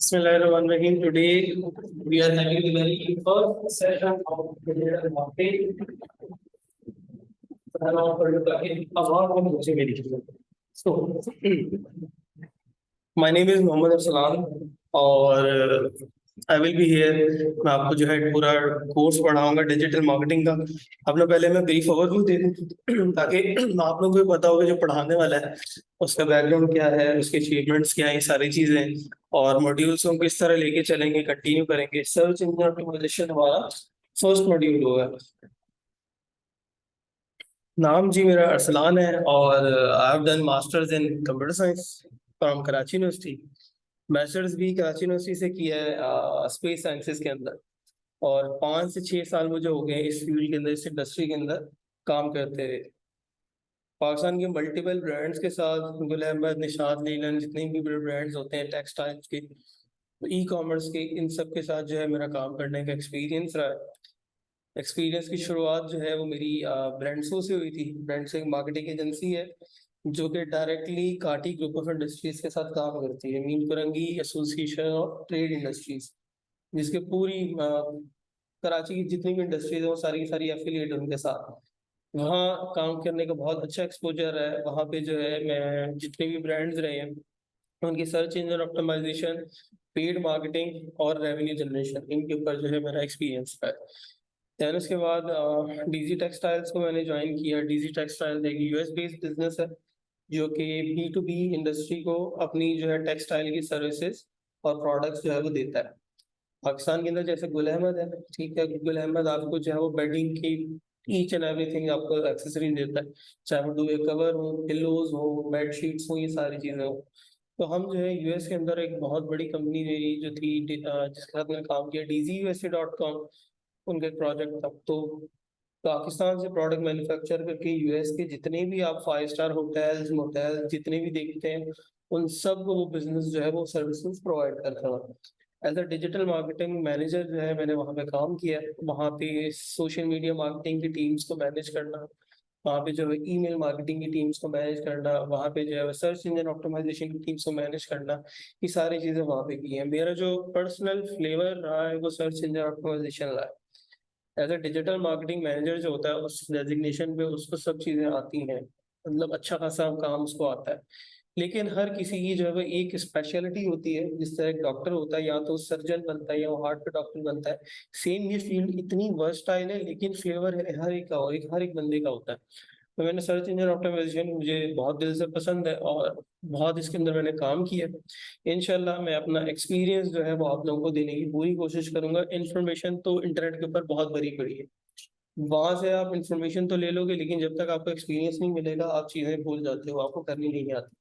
Bismillahirrahmanirrahim. Today we are having the very first session of digital marketing. So, my name is Mohammad Arsalan और I will be here. मैं आपको जो है पूरा course पढ़ाऊंगा डिजिटल मार्केटिंग का। अपना पहले मैं ब्रीफ ओवरव्यू दे दूं ताकि आप लोगों को भी पता हो कि जो पढ़ाने वाला है उसका बैकग्राउंड क्या है, उसके अचीवमेंट्स क्या है, ये सारी चीजें और मॉड्यूल्स को किस तरह लेके चलेंगे, कंटिन्यू करेंगे। सर्च इंजन ऑप्टिमाइजेशन हमारा फर्स्ट मॉड्यूल होगा। नाम जी मेरा अरसलान है और I have done masters in computer science from Karachi university. Bachelors भी कराची यूनिवर्सिटी से किया है स्पेस साइंसेस के अंदर। और 5 से 6 साल मुझे हो गए इस फील्ड के अंदर, इस इंडस्ट्री के अंदर काम करते हुए। पाकिस्तान के मल्टीपल ब्रांड्स के साथ गुल अहमद, निशात, लीलन, जितने भी बड़े ब्रांड्स होते हैं टेक्सटाइल्स के, ई कॉमर्स के, इन सब के साथ जो है मेरा काम करने का एक्सपीरियंस रहा है। एक्सपीरियंस की शुरुआत जो है वो मेरी ब्रांड्सो से हुई थी। ब्रांड्स एक मार्केटिंग एजेंसी है जो कि डायरेक्टली काटी ग्रुप ऑफ इंडस्ट्रीज के साथ काम करती है, mean Korangi association of trade industries, जिसके पूरी कराची की जितनी भी इंडस्ट्रीज है वो सारी की सारी एफिलिएट उनके साथ। वहाँ काम करने का बहुत अच्छा एक्सपोजर है। वहाँ पे जो है मैं जितने भी ब्रांड्स रहे हैं उनकी search engine optimisation, paid marketing और रेवेन्यू जनरेशन, इनके ऊपर जो है मेरा एक्सपीरियंस है। देन उसके बाद डीजी टेक्सटाइल्स को मैंने ज्वाइन किया। डीजी टेक्सटाइल्स एक यूएस बेस्ड बिजनेस है जो कि बी टू बी इंडस्ट्री को अपनी जो है टेक्सटाइल की सर्विसेज और प्रोडक्ट्स जो है वो देता है। पाकिस्तान के अंदर जैसे गुल अहमद है, ठीक है, गुल अहमद आपको जो है वो बेडिंग की ईच एंड एवरीथिंग आपको एक्सेसरी देता है, चाहे वो डुवे कवर हो, पिलोज हो, बेड शीट्स हो, ये सारी चीजें हो। तो हम जो है यूएस के अंदर एक बहुत बड़ी कंपनी मेरी जो थी जिसके साथ मैंने काम किया, DZUSA.com, उनका एक प्रोजेक्ट था। तो पाकिस्तान से प्रोडक्ट मैन्युफैक्चर करके यूएस के जितने भी आप 5 स्टार होटल्स मोटेल्स जितने भी देखते हैं उन सब को वो बिजनेस जो है वो सर्विसेज प्रोवाइड करता है। As a digital marketing manager जो है मैंने वहाँ पे काम किया। वहाँ पे सोशल मीडिया मार्केटिंग की टीम्स को मैनेज करना, वहाँ पे जो है ईमेल मार्केटिंग की टीम्स को मैनेज करना, वहाँ पे जो है सर्च इंजन ऑप्टिमाइजेशन की टीम्स को मैनेज करना, ये सारी चीजें वहाँ पे की हैं। मेरा जो पर्सनल फ्लेवर रहा है वो सर्च इंजन ऑप्टिमाइजेशन रहा है। As a digital marketing manager जो होता है उस डेजिग्नेशन पे उसको सब चीजें आती हैं, मतलब अच्छा खासा काम उसको आता है। लेकिन हर किसी की जो है वो एक स्पेशलिटी होती है। जिस तरह एक डॉक्टर होता है या तो सर्जन बनता है या वो हार्ट का डॉक्टर बनता है, सेम ये फील्ड इतनी वर्सटाइल है लेकिन फ्लेवर हर एक का, हर एक बंदे का होता है। तो मैंने सर्च इंजन ऑप्टिमाइजेशन मुझे बहुत दिल से पसंद है और बहुत इसके अंदर मैंने काम किया। इंशाल्लाह मैं अपना एक्सपीरियंस जो है वो आप लोगों को देने की पूरी कोशिश करूंगा। इन्फॉर्मेशन तो इंटरनेट के ऊपर बहुत भरी पड़ी है, वहां से आप इंफॉर्मेशन तो ले लोगे लेकिन जब तक आपको एक्सपीरियंस नहीं मिलेगा आप चीजें भूल जाते हो, आपको करनी नहीं आती।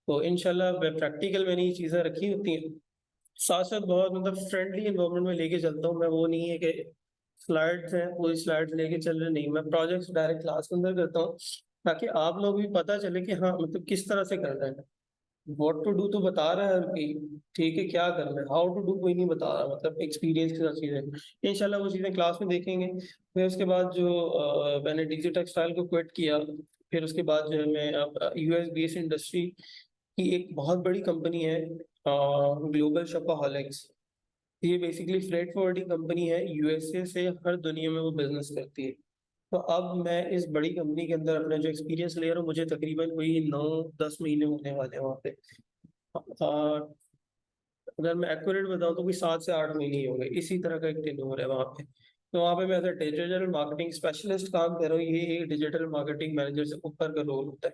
तो इंशाल्लाह प्रैक्टिकल मैंने ये चीजें रखी होती हैं। साथ साथ बहुत मतलब फ्रेंडली एनवायरनमेंट में लेके चलता हूँ मैं। वो नहीं है कि स्लाइड्स हैं पूरी स्लाइड्स लेके चल रहे, नहीं, मैं प्रोजेक्ट्स डायरेक्ट क्लास के अंदर करता हूँ ताकि आप लोग भी पता चले कि हाँ मतलब किस तरह से करना है। व्हाट टू डू तो बता रहा है कि ठीक है क्या करना है, हाउ टू डू कोई नहीं बता रहा, मतलब एक्सपीरियंस के साथ चीजें। इंशाल्लाह वो चीजें क्लास में देखेंगे। फिर उसके बाद जो मैंने डिजी टेक्सटाइल को क्विट किया, फिर उसके बाद जो है मैं अब यूएस बेस्ड इंडस्ट्री की एक बहुत बड़ी कंपनी है ग्लोबल शॉपाहॉलिक्स। ये बेसिकली फ्रेट फॉरवर्डिंग कंपनी है, यूएसए से हर दुनिया में वो बिजनेस करती है। तो अब मैं इस बड़ी कंपनी के अंदर अपना जो एक्सपीरियंस ले रहा हूँ, मुझे तकरीबन वही 9-10 महीने होने वाले हैं वहाँ पे। अगर मैं एक्यूरेट बताऊं तो कोई 7 से 8 महीने ही हो गए, इसी तरह का एक टेन्योर है वहाँ पे। तो वहाँ पे मैं as a digital marketing specialist काम कर रहा हूँ। ये एक डिजिटल मार्केटिंग मैनेजर से ऊपर का रोल होता है।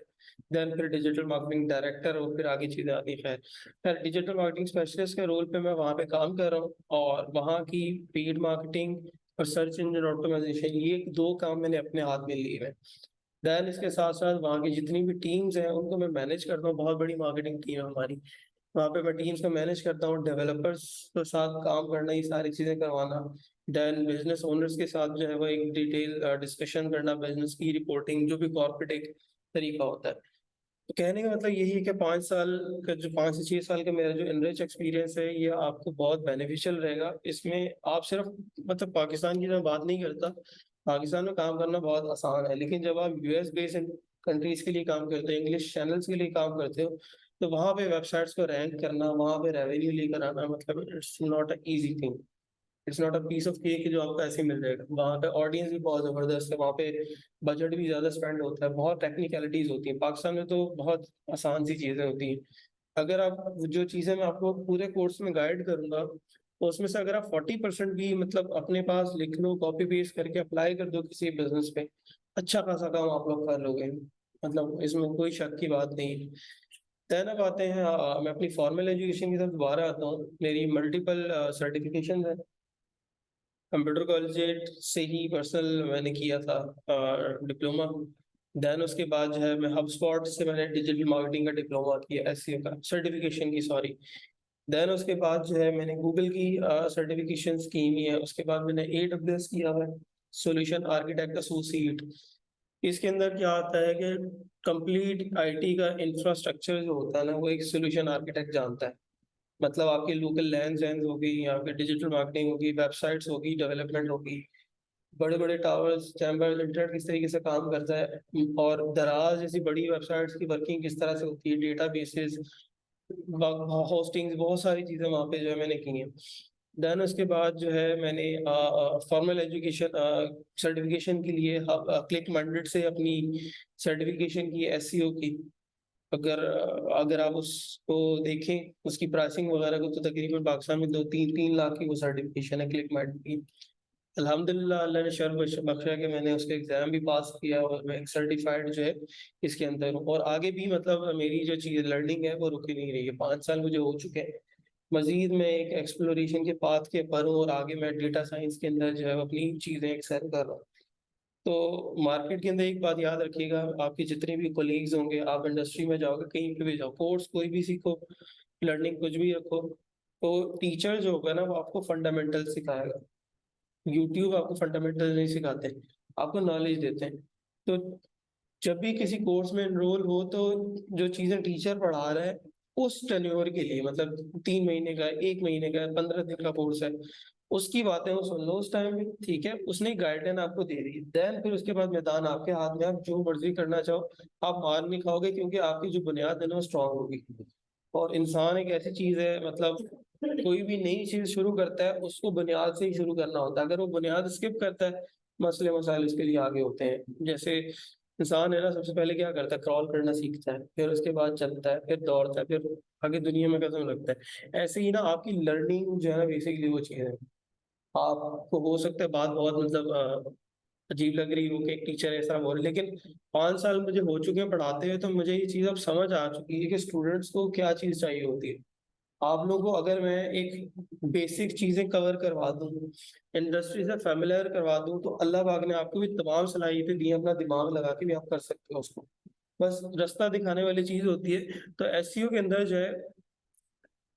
देन फिर डिजिटल मार्केटिंग डायरेक्टर और फिर आगे चीजें आती हैं। खैर डिजिटल मार्केटिंग स्पेशलिस्ट के रोल पे मैं वहाँ पे काम कर रहा हूँ और वहाँ की पेड मार्केटिंग और सर्च इंजन ऑप्टिमाइजेशन, ये दो काम मैंने अपने हाथ में लिए हैं। देन इसके साथ साथ वहाँ की जितनी भी टीम्स हैं उनको मैं मैनेज करता हूँ। बहुत बड़ी मार्केटिंग टीम है हमारी, वहाँ पे मैं टीम्स को मैनेज करता हूँ, डेवलपर्स के साथ काम करना, ये सारी चीजें करवाना। देन बिजनेस ओनर्स के साथ जो है वो एक डिटेल डिस्कशन करना, बिजनेस की रिपोर्टिंग, जो भी कॉर्पोरेट एक तरीका होता है। तो कहने का मतलब यही है कि 5 साल का जो 5 से 6 साल का मेरा जो इनरिच एक्सपीरियंस है ये आपको बहुत बेनिफिशियल रहेगा। इसमें आप सिर्फ मतलब पाकिस्तान की मैं बात नहीं करता, पाकिस्तान में काम करना बहुत आसान है, लेकिन जब आप यूएस बेस्ड कंट्रीज के लिए काम करते हो, इंग्लिश चैनल्स के लिए काम करते हो, तो वहाँ पे वेबसाइट्स को रैंक करना, वहाँ पे रेवेन्यू लेकर आना, मतलब it's not a easy thing, it's not a piece of cake जो आपको ऐसे ही मिल जाएगा। वहाँ पे ऑडियंस भी बहुत जबरदस्त है, वहाँ पे बजट भी ज्यादा स्पेंड होता है, बहुत टेक्निकलिटीज होती है। पाकिस्तान में तो बहुत आसान सी चीजें होती हैं। अगर आप जो चीजें मैं आपको पूरे कोर्स में गाइड करूंगा, तो उसमें से अगर आप 40% भी मतलब अपने पास लिख लो, कॉपी पेस्ट करके अप्लाई कर दो किसी बिजनेस पे, अच्छा खासा काम आप लोग कर लोगे, मतलब इसमें कोई शक की बात नहीं। देन अब आते हैं, मैं अपनी फॉर्मल एजुकेशन की तरफ दोबारा आता हूँ। मेरी मल्टीपल सर्टिफिकेशन है, कंप्यूटर कॉलेज से ही पर्सनल मैंने किया था डिप्लोमा। देन उसके बाद जो है मैं हबस्पॉट से मैंने डिजिटल मार्केटिंग का डिप्लोमा किया, एसईओ का सर्टिफिकेशन की, सॉरी। देन उसके बाद जो है मैंने गूगल की सर्टिफिकेशन की हुई है। उसके बाद मैंने AWS किया हुआ है, सोल्यूशन आर्किटेक्ट एसोसिएट। इसके अंदर क्या आता है कि कंप्लीट आईटी का इंफ्रास्ट्रक्चर जो होता है ना, वो एक सोल्यूशन आर्किटेक्ट जानता है। मतलब आपकी लोकल लैंड वैंड होगी, यहाँ पे डिजिटल मार्केटिंग होगी, वेबसाइट्स होगी, डेवलपमेंट होगी, बड़े बड़े टावर्स, चैम्बर्स, इंटरनेट किस तरीके से काम करता है, और दराज जैसी बड़ी वेबसाइट्स की वर्किंग किस तरह से होती है, डेटा बेसिस, होस्टिंग, बहुत सारी चीजें वहाँ पे जो है मैंने की हैं। देन उसके बाद जो है मैंने फॉर्मल एजुकेशन सर्टिफिकेशन के लिए क्लिक मैंडेट से अपनी सर्टिफिकेशन की, एसईओ की। अगर अगर आप उसको देखें, उसकी प्राइसिंग वगैरह को, तो तकरीबन पाकिस्तान में 2-3 लाख की वो सर्टिफिकेशन है क्लिक मैट की। अल्हम्दुलिल्लाह, अल्लाह ने शर्फ बख्शा कि मैंने उसका एग्जाम भी पास किया, और मैं एक सर्टिफाइड जो है इसके अंदर हूँ। और आगे भी मतलब मेरी जो चीज लर्निंग है वो रुकी नहीं रही है, 5 साल मुझे हो चुके हैं। मजीद मैं एक एक्सप्लोरेशन के पाथ के पर हूँ, और आगे मैं डेटा साइंस के अंदर जो है अपनी चीजें एक्सेल कर रहा हूँ। तो मार्केट के अंदर एक बात याद रखिएगा, आपके जितने भी कोलीग्स होंगे, आप इंडस्ट्री में जाओगे, कहीं पे भी जाओ, कोर्स कोई भी सीखो, लर्निंग कुछ भी रखो, तो टीचर जो होगा ना वो आपको फंडामेंटल सिखाएगा। यूट्यूब आपको फंडामेंटल नहीं सिखाते, आपको नॉलेज देते हैं। तो जब भी किसी कोर्स में एनरोल हो, तो जो चीजें टीचर पढ़ा रहा है उस टेन्योर के लिए, मतलब 3 महीने का, 1 महीने का, 15 दिन का कोर्स है, उसकी बातें वो सुन लो उस टाइम में, ठीक है, उसने गाइडलाइन आपको दे दी है। देन फिर उसके बाद मैदान आपके हाथ में, आप जो मर्जी करना चाहो, आप मार नहीं खाओगे, क्योंकि आपकी जो बुनियाद है ना वो स्ट्रांग होगी। और इंसान एक ऐसी चीज है, मतलब कोई भी नई चीज शुरू करता है उसको बुनियाद से ही शुरू करना होता है। अगर वो बुनियाद स्किप करता है, मसले मसाइल उसके लिए आगे होते हैं। जैसे इंसान है ना, सबसे पहले क्या करता है, क्रॉल करना सीखता है, फिर उसके बाद चलता है, फिर दौड़ता है, फिर आगे दुनिया में कदम लगता है। ऐसे ही ना आपकी लर्निंग जो है ना, बेसिकली वो चीज है। आपको हो सकता है बात बहुत मतलब अजीब लग रही हो कि एक टीचर ऐसा बोल, लेकिन 5 साल मुझे हो चुके हैं पढ़ाते हुए, तो मुझे ये चीज अब समझ आ चुकी है कि स्टूडेंट्स को क्या चीज चाहिए होती है। आप लोगों को अगर मैं एक बेसिक चीजें कवर करवा दूं, इंडस्ट्री से फेमिलियर करवा दूं, तो अल्लाह पाक ने आपको भी तमाम सलाहियतें दी हैं, अपना दिमाग लगा के भी आप कर सकते हो उसको। बस रास्ता दिखाने वाली चीज होती है। तो एसईओ के अंदर जो है,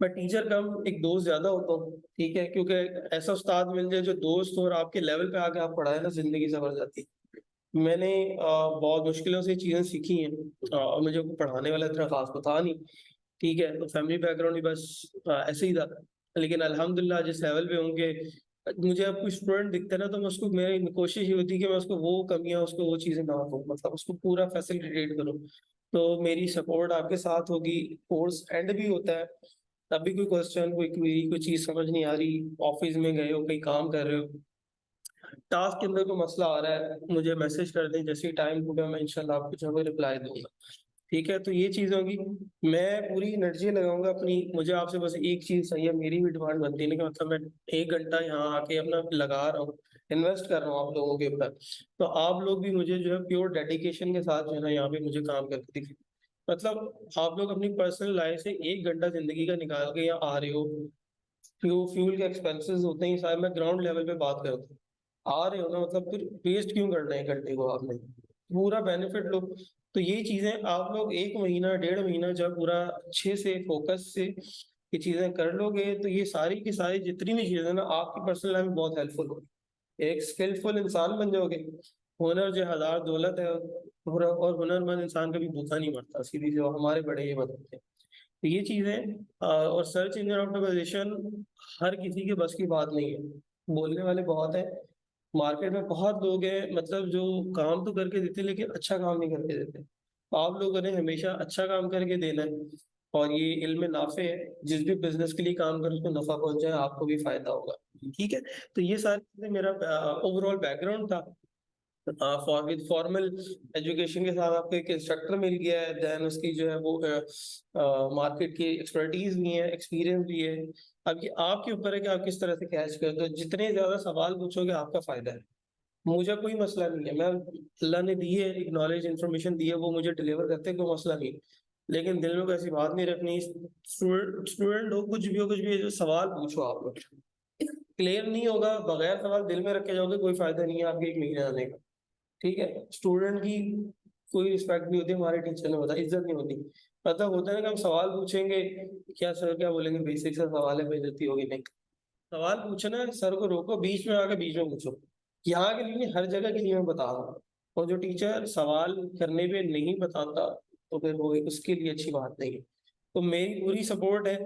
मैं टीचर कम एक दोस्त ज्यादा होता हूँ, ठीक है, क्योंकि ऐसा उस्ताद मिल जाए जो दोस्त और आपके लेवल पे आके आप पढ़ाए ना, जिंदगी सवर जाती है। मैंने बहुत मुश्किलों से चीजें सीखी हैं, और मुझे कोई पढ़ाने वाला इतना खास तो था नहीं, ठीक है, तो फैमिली बैकग्राउंड भी बस ऐसे ही था। लेकिन अल्हम्दुलिल्लाह जिस लेवल पे होंगे, मुझे अब कोई स्टूडेंट दिखता है ना, तो मैं उसको, मेरी कोशिश ये होती है कि मैं उसको वो कमियां, उसको वो चीजें ना दूं, मतलब उसको पूरा फैसिलिटेट करूं। तो मेरी सपोर्ट आपके साथ होगी। कोर्स एंड भी होता है, तब भी कोई क्वेश्चन, कोई क्वेरी, कोई चीज समझ नहीं आ रही, ऑफिस में गए हो, कहीं काम कर रहे हो, टास्क के अंदर कोई मसला आ रहा है, मुझे मैसेज कर दें, जैसे ही टाइम होगा मैं इंशाल्लाह आपको जो है रिप्लाई दूंगा। ठीक है, तो ये चीज होगी। मैं पूरी एनर्जी लगाऊंगा अपनी, मुझे आपसे बस एक चीज चाहिए, मेरी भी डिमांड बनती है ना, कि मतलब मैं 1 घंटा यहाँ आके अपना लगा रहा हूँ, इन्वेस्ट कर रहा हूँ आप लोगों के ऊपर, तो आप लोग भी मुझे जो है प्योर डेडिकेशन के साथ जो है ना यहाँ पे मुझे काम करके दिखाए। मतलब आप लोग अपनी पर्सनल लाइफ से 1 घंटा जिंदगी का निकाल के यहाँ आ रहे हो, फ्यूल के एक्सपेंसेस होते हैं साहब, मैं ग्राउंड लेवल पे बात करता हूँ, आ रहे हो ना, मतलब फिर वेस्ट क्यों करना है 1 घंटे को, आपने पूरा बेनिफिट लो। तो ये चीजें आप लोग 1 महीना, 1.5 महीना जब पूरा अच्छे से फोकस से ये चीजें कर लोगे, तो ये सारी की सारी जितनी भी चीजें ना आपकी पर्सनल लाइफ में बहुत हेल्पफुल होगी, एक स्किलफुल इंसान बन जाओगे। हुनर जो हजार दौलत है, और हुनरमंद इंसान कभी भूखा नहीं मरता, सीधी जो हमारे बड़े ये बताते हैं। तो ये चीजें और सर्च इंजन ऑप्टिमाइजेशन हर किसी के बस की बात नहीं है। बोलने वाले बहुत हैं, मार्केट में बहुत लोग हैं, मतलब जो काम तो करके देते लेकिन अच्छा काम नहीं करके देते। आप लोगों ने हमेशा अच्छा काम करके देना है, और ये इल्म नाफे है, जिस भी बिजनेस के लिए काम करो उसको नफा पहुंच जाए, आपको भी फायदा होगा। ठीक है, तो ये सारी चीजें मेरा ओवरऑल बैकग्राउंड था। विद फॉर्मल एजुकेशन के साथ आपको एक इंस्ट्रक्टर मिल गया है, देन उसकी जो है वो मार्केट की एक्सपर्टीज भी है, एक्सपीरियंस भी है। अब ये आपके ऊपर है कि आप किस तरह से कैच करते हो। जितने ज्यादा सवाल पूछोगे आपका फायदा है। मुझे कोई मसला नहीं है, मैं अल्लाह ने दी है एक नॉलेज इन्फॉर्मेशन दी है, वो मुझे डिलीवर करते हैं, कोई मसला नहीं। लेकिन दिल में कोई ऐसी बात नहीं रखनी। स्टूडेंट हो, कुछ भी जो सवाल पूछो आप लोग, क्लियर नहीं होगा, बगैर सवाल दिल में रख के जाओगे, कोई फायदा नहीं है आपके एक महीने आने का। ठीक है, स्टूडेंट की कोई रिस्पेक्ट नहीं होती, हमारे टीचर ने बताया, इज्जत नहीं होती। मतलब होता है ना कि हम सवाल पूछेंगे, क्या सर क्या बोलेंगे, बेसिक सा सवाल है, बेइज्जती होगी, नहीं। सवाल पूछना है, सर को रोको, बीच में आके बीच में पूछो। यहाँ के लिए नहीं, हर जगह के लिए मैं बता रहा हूँ। और जो टीचर सवाल करने पे नहीं बताता, तो फिर वो उसके लिए अच्छी बात नहीं है। तो मेरी पूरी सपोर्ट है,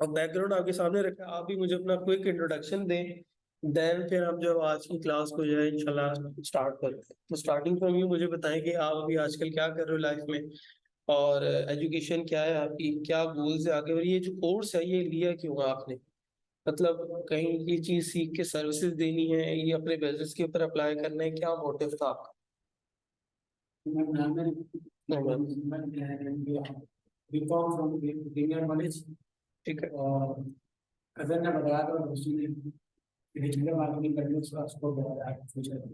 और बैकग्राउंड आपके सामने रखा है। आप भी मुझे अपना क्विक इंट्रोडक्शन दें, देन फिर हम जो आज की क्लास को जो है इंशाल्लाह स्टार्ट करें। तो स्टार्टिंग फ्रॉम यू मुझे बताएं कि आप अभी आजकल क्या कर रहे हो लाइफ में, और एजुकेशन क्या है आपकी, क्या गोल्स है आगे, और ये जो कोर्स है ये लिया क्यों है आपने। मतलब कहीं ये चीज सीख के सर्विसेज देनी है, ये अपने बिजनेस के ऊपर अप्लाई करना है, क्या मोटिव था आपका। BCom from premier college. ठीक है। और कजन ने बताया था उसने डिजिटल मार्केटिंग करने का स्कोप बताया फ्यूचर में,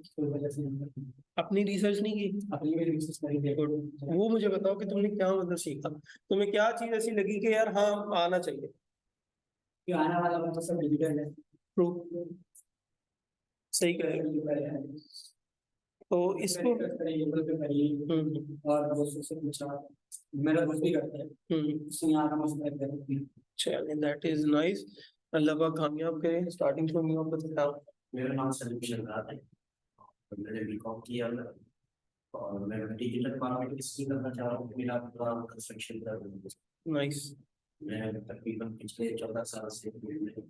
तो वजह से अपनी रिसर्च नहीं की। अपनी भी रिसर्च करी थी। वो मुझे बताओ कि तुमने क्या मतलब सीखा, तुम्हें क्या चीज ऐसी लगी कि यार हाँ आना चाहिए। कि आने वाला मतलब सब डिजिटल है। ट्रू, सही कह रहे हो। तो इसको और दोस्तों से पूछा, मेरा दोस्त भी करता है, उसने यहाँ का मसला है। चलिए, दैट इज नाइस। अल्लाह पाक कामयाब करे। स्टार्टिंग फ्रॉम यू, आप बताओ। मेरा नाम सलीम शहजाद है और मैंने बीकॉम किया है, और मैं डिजिटल मार्केटिंग स्किल करना चाह रहा हूँ। मेरा प्लान कंस्ट्रक्शन का है। नाइस। मैं तकरीबन पिछले 14 साल से फील्ड में हूँ,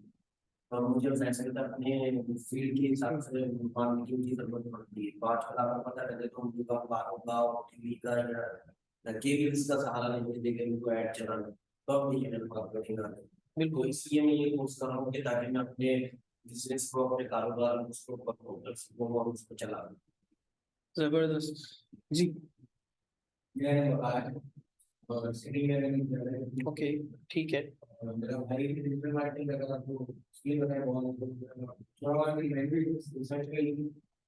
और मुझे ऐसा लगता है अपने फील्ड के हिसाब से मार्केटिंग की जरूरत पड़ती है। तो आजकल आपको पता है तो हम गाँव टीवी का या केबल्स का सहारा लेते देखे उनको ऐड चलाना, तो अब डिजिटल मार्केटिंग आ गई। बिल्कुल, इसलिए मैं ये कोर्स कर रहा हूँ कि ताकि मैं अपने बिजनेस को, अपने कारोबार उसको कर सकूँ और उसको चला। जबरदस्त जी। मैंने बताया और सिटी में ओके, ठीक है। मेरा भाई डिजिटल मार्केटिंग कर रहा था, तो ये बताया बहुत थोड़ा और मैं भी रिसर्च करी,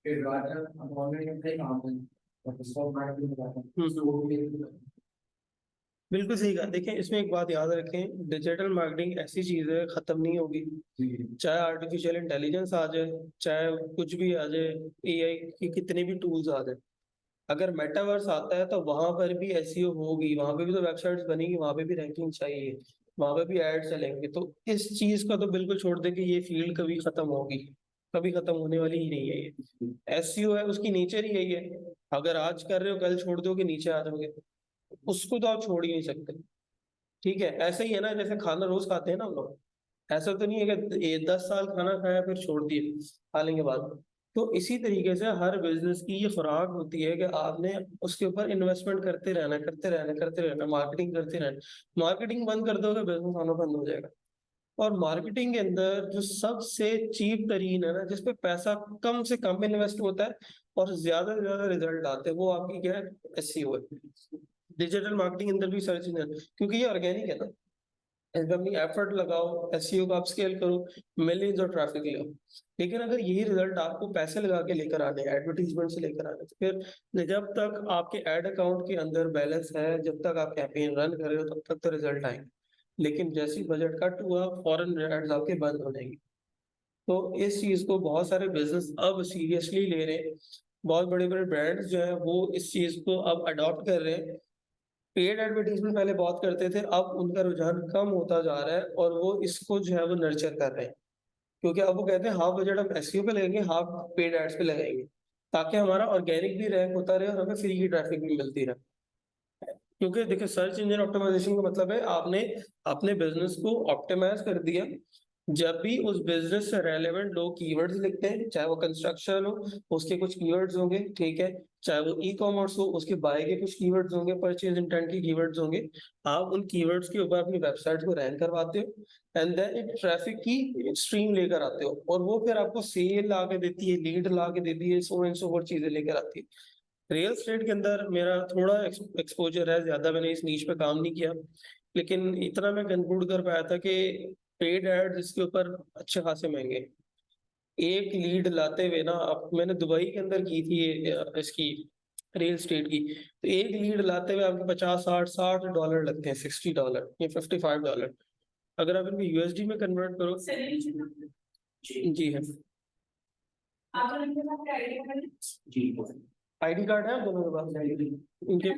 फिर बाद में ऑनलाइन पे काम है और स्टॉक मार्केट में जाता हूं, तो वो भी बिल्कुल सही कहा। देखें, इसमें एक बात याद रखें, डिजिटल मार्केटिंग ऐसी चीज है, खत्म नहीं होगी। चाहे आर्टिफिशियल इंटेलिजेंस आ जाए, चाहे कुछ भी आ जाए, एआई की कितने भी टूल्स आ जाए, अगर मेटावर्स आता है तो वहां पर भी एसईओ होगी, वहां पे भी तो वेबसाइट्स बनेगी, वहां पे भी रैंकिंग चाहिए, वहां पे भी एड चलेंगे। तो इस चीज का तो बिल्कुल छोड़ दे कि ये फील्ड कभी खत्म होगी, कभी खत्म होने वाली ही नहीं है। ये एसईओ है, उसकी नेचर ही यही है। अगर आज कर रहे हो, कल छोड़ दो कि नीचे आ जाओगे, उसको तो आप छोड़ ही नहीं सकते। ठीक है, ऐसा ही है ना, जैसे खाना रोज खाते हैं ना हम लोग, ऐसा तो नहीं है कि ये 10 साल खाना खाया फिर छोड़ दिए, खा लेंगे बाद में। तो इसी तरीके से हर बिजनेस की ये खुराक होती है कि आपने उसके ऊपर इन्वेस्टमेंट करते रहना, करते रहना, करते रहना, मार्केटिंग करते रहना। मार्केटिंग बंद कर दोगे, बिजनेस आना बंद हो जाएगा। और मार्केटिंग के अंदर जो सबसे चीप तरीन है ना, जिसपे पैसा कम से कम इन्वेस्ट होता है और ज्यादा से ज्यादा रिजल्ट आते हैं, वो आपकी क्या है, एसईओ है। डिजिटल मार्केटिंग अंदर भी सर्च इंजन, क्योंकि ये ऑर्गेनिक है ना। इसमें अपनी एफर्ट लगाओ, एसईओ को आप स्केल करो, मिलियंस और ट्रैफिक ले आओ। लेकिन अगर यही रिजल्ट आपको पैसे लगा के लेकर आने, एडवर्टीजमेंट से लेकर आने, तो फिर जब तक आपके एड अकाउंट के अंदर बैलेंस है, जब तक आप कैंपेन रन कर रहे हो, तब तक तो रिजल्ट आएंगे। लेकिन जैसे ही बजट कट हुआ, फॉरेन एड्स आपके बंद हो जाएंगे। तो इस चीज को बहुत सारे बिजनेस अब सीरियसली ले रहे हैं। बहुत बड़े बड़े ब्रांड्स जो है वो इस चीज को अब अडॉप्ट कर रहे हैं। पेड एडवर्टीजमेंट पहले बहुत करते थे, अब उनका रुझान कम होता जा रहा है, और वो इसको जो है वो नर्चर कर रहे हैं। क्योंकि अब वो कहते हैं हाफ बजट हम एसईओ पे लगाएंगे, हाफ पेड एड्स पे लगाएंगे, ताकि हमारा ऑर्गेनिक भी रैंक होता रहे और हमें फ्री की ट्रैफिक भी मिलती रहे। क्योंकि देखिए, सर्च इंजन ऑप्टिमाइजेशन का मतलब है आपने अपने बिजनेस को ऑप्टिमाइज कर दिया, जब भी उस बिजनेस से रेलेवेंट लोग कीवर्ड्स लिखते हैं, चाहे वो कंस्ट्रक्शन हो उसके कुछ कीवर्ड्स होंगे, ठीक है, चाहे वो ई कॉमर्स हो उसके बाय के कुछ कीवर्ड्स होंगे, परचेज इंटेंट के कीवर्ड्स होंगे। आप उन कीवर्ड्स के ऊपर अपनी वेबसाइट को रैंक करवाते हो एंड देन एक ट्रैफिक की स्ट्रीम लेकर आते हो, और वो फिर आपको सेल ला के देती है, लीड ला के देती है, सो एंड सो फॉर चीजें लेकर आती है। रियल एस्टेट के अंदर मेरा थोड़ा एक्सपोजर है, ज्यादा मैंने इस नीश पे काम नहीं किया, लेकिन इतना मैं कंक्लूड कर पाया था कि पेड एड्स इसके ऊपर अच्छे खासे महंगे। एक लीड लाते हुए ना, अब मैंने दुबई के अंदर की थी इसकी रियल एस्टेट की, तो एक लीड लाते हुए आपको 50 60 60 डॉलर लगते हैं, $60 या $55। अगर आप इनको यूएसडी में कन्वर्ट करो, जी जी है, जी आईडी कार्ड है आप दोनों के पास, इनके,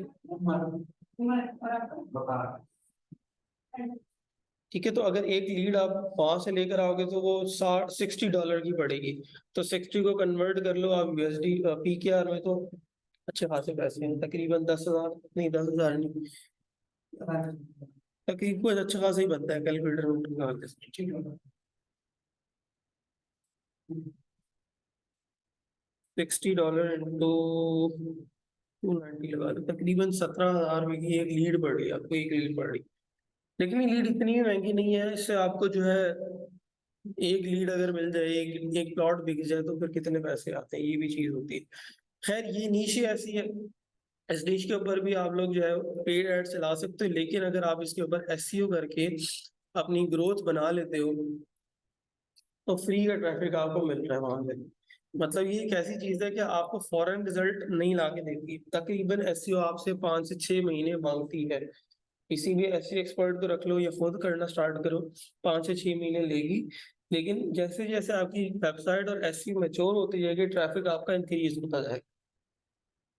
ठीक है। तो अगर एक लीड आप वहां से लेकर आओगे तो वो $60 की पड़ेगी, तो 60 को कन्वर्ट कर लो आप यूएसडी पीकेआर में, तो अच्छे खासे पैसे हैं, तकरीबन 10,000, नहीं 10,000 नहीं, तकरीबन कुछ अच्छा खासा ही बनता है कैलकुलेटर में। $60 इंटू 290 लगा दो, तकरीबन 17,000 रुपये की एक लीड पड़ रही है आपको, एक लीड पड़ रही। लेकिन ये लीड इतनी महंगी नहीं है, इससे आपको जो है एक लीड अगर मिल जाए, एक प्लॉट बिक जाए, तो फिर कितने पैसे आते हैं, ये भी चीज होती है। खैर ये नीश ही ऐसी है, इस डिश के ऊपर भी आप लोग जो है पेड एड चला सकते हो, लेकिन अगर आप इसके ऊपर एसईओ करके अपनी ग्रोथ बना लेते हो तो फ्री का ट्रैफिक आपको मिल रहा है वहां से। मतलब ये एक ऐसी चीज है कि आपको फॉरेन रिजल्ट नहीं ला के देती, तकरीबन एसईओ आपसे 5 से 6 महीने मांगती है। इसीलिए एसईओ एक्सपर्ट को रख लो या खुद करना स्टार्ट करो, 5 से 6 महीने लेगी। लेकिन जैसे जैसे आपकी वेबसाइट और एसईओ मैच्योर होती जाएगी, ट्रैफिक आपका इंक्रीज होता जाएगा,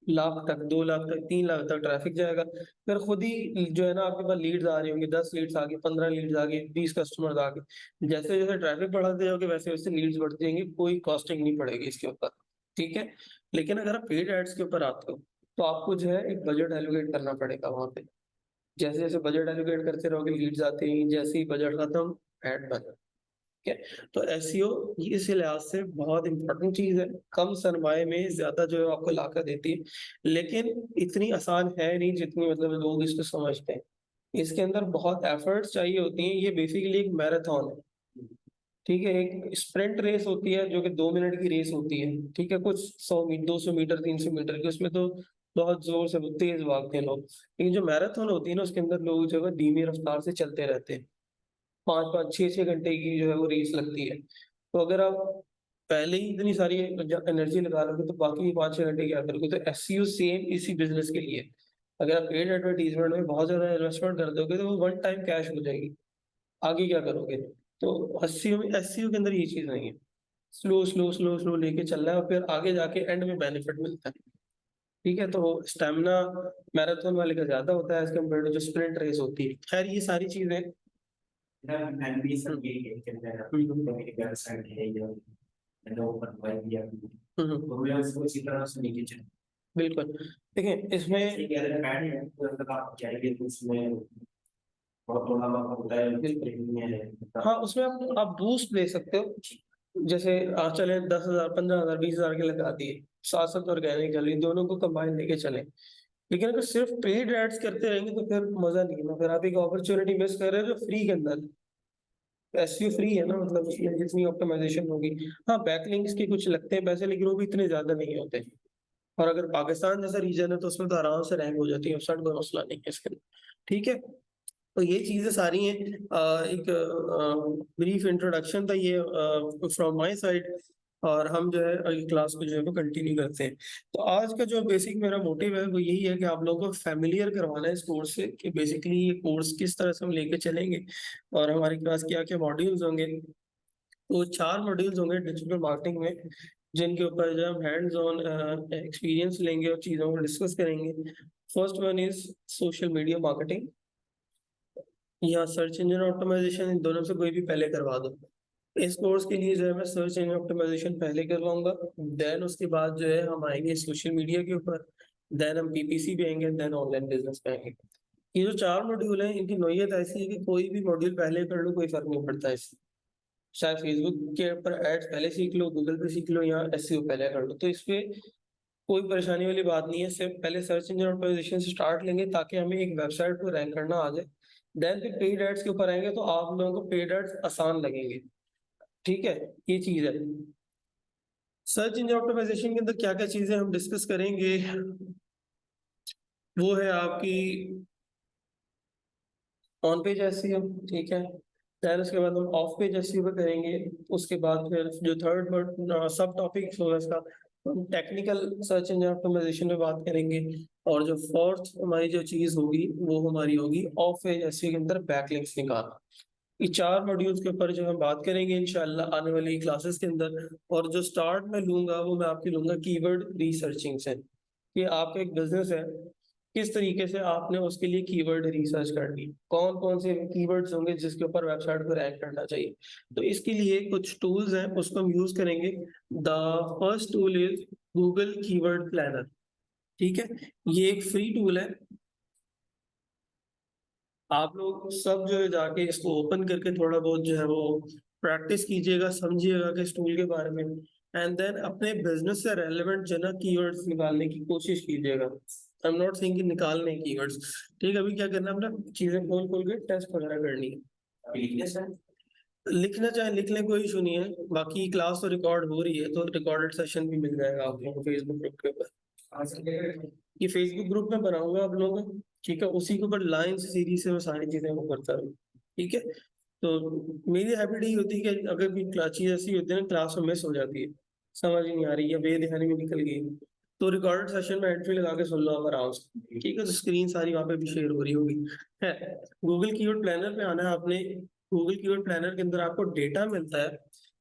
लाख तक, 2 लाख तक, 3 लाख तक ट्रैफिक जाएगा। फिर खुद ही जो है ना, आपके पास लीड्स आ रही होंगी, 10 लीड्स आ गई, 15 लीड्स आ गई, 20 कस्टमर्स आ गए, जैसे जैसे ट्रैफिक बढ़ाते जाओगे वैसे वैसे लीड्स बढ़ती जाएंगी, कोई कॉस्टिंग नहीं पड़ेगी इसके ऊपर, ठीक है। लेकिन अगर आप पेड एड्स के ऊपर आते हो तो आपको जो है एक बजट एलोकेट करना पड़ेगा वहां पे। जैसे जैसे बजट एलोकेट करते रहोगे, लीड्स आते हैं, जैसे ही बजट खत्म, एड बंद, ठीक है। तो एसईओ इस लिहाज से बहुत इंपॉर्टेंट चीज है, कम सरमाए में ज्यादा जो है आपको लाकर देती है, लेकिन इतनी आसान है नहीं जितनी मतलब लोग इसको समझते हैं। इसके अंदर बहुत एफर्ट्स चाहिए होती हैं, ये बेसिकली एक मैराथन है, ठीक है। एक स्प्रिंट रेस होती है जो कि 2 मिनट की रेस होती है, ठीक है, कुछ 100 मीटर, 200 मीटर, 300 मीटर की, उसमें तो बहुत जोर से तेज भागते हैं लोग। लेकिन जो मैराथन होती है ना, उसके अंदर लोग जो है धीमी रफ्तार से चलते रहते हैं, 5 5 6 6 घंटे की जो है वो रेस लगती है। तो अगर आप पहले ही इतनी सारी एनर्जी लगा लोगे तो बाकी 5 6 घंटे क्या करोगे। तो एसईओ सेम इसी बिजनेस के लिए, अगर आप पेड एडवर्टीजमेंट में बहुत ज्यादा इन्वेस्टमेंट कर दोगे तो वो वन टाइम कैश हो जाएगी, आगे क्या करोगे। तो एसईओ के अंदर ये चीज नहीं है, स्लो स्लो स्लो स्लो लेके चल रहा है और फिर आगे जाके एंड में बेनिफिट मिलता है, ठीक है। तो स्टेमिना मैराथन वाले का ज्यादा होता है एज कम्पेयर टू जो स्प्रिंट रेस होती है। खैर ये सारी चीजें, एंड सब यही है कि मेरी वेबसाइट है या मैंने वो बनवाई दिया, तो मैं उसको इसी तरह से नीचे चल बिल्कुल। देखिए इसमें आप जाएंगे तो उसमें बहुत थोड़ा बहुत होता है, हाँ, उसमें आप बूस्ट ले सकते हो, जैसे चले 10,000 15,000 20,000 के लगा दिए, 7 7 ऑर्गेनिक चले, दोनों को कंबाइन लेके चले। लेकिन अगर सिर्फ पेड एड्स करते रहेंगे तो फिर मजा नहीं है ना, फिर आप एक अपॉर्चुनिटी मिस कर रहे हो जो फ्री के अंदर, एसईओ फ्री है ना, मतलब उसमें जितनी ऑप्टिमाइजेशन होगी। हाँ, बैकलिंक्स के कुछ लगते हैं पैसे, लेकिन वो भी इतने ज्यादा नहीं होते। और अगर पाकिस्तान जैसा रीजन है तो उसमें तो आराम से रैंक हो जाती है, उसका कोई मसला नहीं है इसके अंदर, ठीक है। तो ये चीजें सारी हैं, एक ब्रीफ इंट्रोडक्शन था ये फ्रॉम माय साइड, और हम जो है अगली क्लास को जो है वो कंटिन्यू करते हैं। तो आज का जो बेसिक मेरा मोटिव है वो यही है कि आप लोगों को फैमिलियर करवाना है इस कोर्स से, कि बेसिकली ये कोर्स किस तरह से हम लेके चलेंगे और हमारी क्लास क्या क्या मॉड्यूल्स होंगे। तो 4 मॉड्यूल्स होंगे डिजिटल मार्केटिंग में, जिनके ऊपर जो हम हैंड्स ऑन एक्सपीरियंस लेंगे और चीज़ों को डिस्कस करेंगे। First one is social media marketing या सर्च इंजन ऑप्टिमाइजेशन, इन दोनों से कोई भी पहले करवा दो। इस कोर्स के लिए जो है मैं सर्च इंजन ऑप्टिमाइजेशन पहले करवाऊंगा, देन उसके बाद जो है हम आएंगे सोशल मीडिया के ऊपर, देन हम पीपीसी पे आएंगे, देन ऑनलाइन बिजनेस पे आएंगे। ये जो 4 मॉड्यूल हैं इनकी नोयत ऐसी है कि कोई भी मॉड्यूल पहले कर लो कोई फर्क नहीं पड़ता इससे, चाहे फेसबुक के ऊपर एड्स पहले सीख लो, गूगल पे सीख लो या एसईओ पहले कर लो, तो इसपे कोई परेशानी वाली बात नहीं है। सिर्फ पहले सर्च इंजन ऑप्टिमाइजेशन से स्टार्ट लेंगे ताकि हमें एक वेबसाइट को रैंक करना आ जाए। देन फिर पेड एड्स के ऊपर आएंगे तो आप लोगों को पेड एड्स आसान लगेंगे। ठीक है, ये चीज है। सर्च इंजन ऑप्टिमाइजेशन के अंदर क्या क्या चीजें हम डिस्कस करेंगे, वो है आपकी ऑन पेज एसईओ। ठीक है, देन उसके बाद हम ऑफ पेज एसईओ पे करेंगे। उसके बाद फिर जो थर्ड सब टॉपिक होगा इसका, हम टेक्निकल सर्च इंजन ऑप्टिमाइजेशन पे बात करेंगे। और जो फोर्थ हमारी जो चीज होगी वो हमारी होगी ऑफ पेज एसईओ के अंदर बैकलिंक्स निकालना। ये 4 मॉड्यूल्स के ऊपर जो हम बात करेंगे इंशाल्लाह आने वाली क्लासेस के अंदर। और जो स्टार्ट में लूंगा वो मैं आपकी लूंगा कीवर्ड रिसर्चिंग से, कि आपका एक बिजनेस है, किस तरीके से आपने उसके लिए कीवर्ड रिसर्च करनी, कौन कौन से कीवर्ड्स होंगे जिसके ऊपर वेबसाइट को रैंक करना चाहिए। तो इसके लिए कुछ टूल्स हैं, उसको हम यूज करेंगे। The first tool is Google keyword planner. ठीक है, ये एक फ्री टूल है। आप लोग सब जो है जाके इसको ओपन करके थोड़ा बहुत जो है वो प्रैक्टिस कीजिएगा, समझिएगा कि इस टूल के बारे में। एंड देन अपने बिजनेस से रेलेवेंट जो है ना कीवर्ड्स निकालने की कोशिश कीजिएगा। आई एम नॉट सेइंग कि निकालने कीवर्ड्स। ठीक है, अभी क्या करना है, अपना चीजें खोल खोल के टेस्ट वगैरह करनी है। अभी लिखने से लिखना चाहे लिख लें, कोई इशू नहीं है। बाकी क्लास तो रिकॉर्ड हो रही है तो रिकॉर्डेड सेशन भी मिल जाएगा आप लोगों को फेसबुक ग्रुप के ऊपर। ये फेसबुक ग्रुप में बनाऊंगा आप लोगों को। ठीक है, उसी के ऊपर लाइन सीरीज से मैं सारी चीजें वो करता रहूँ। ठीक है, तो मेरी हैबिट यही होती है कि अगर भी चीज ऐसी होती है ना क्लास में मिस हो जाती है, समझ ही नहीं आ रही या बेध्यानी में निकल गई, तो रिकॉर्डेड सेशन में एंट्री लगा के सुन लो आप आराम से। ठीक है, तो स्क्रीन सारी वहां पे भी शेयर हो रही होगी। है, गूगल कीवर्ड प्लानर पे आना है आपने। गूगल कीवर्ड प्लानर के अंदर आपको डेटा मिलता है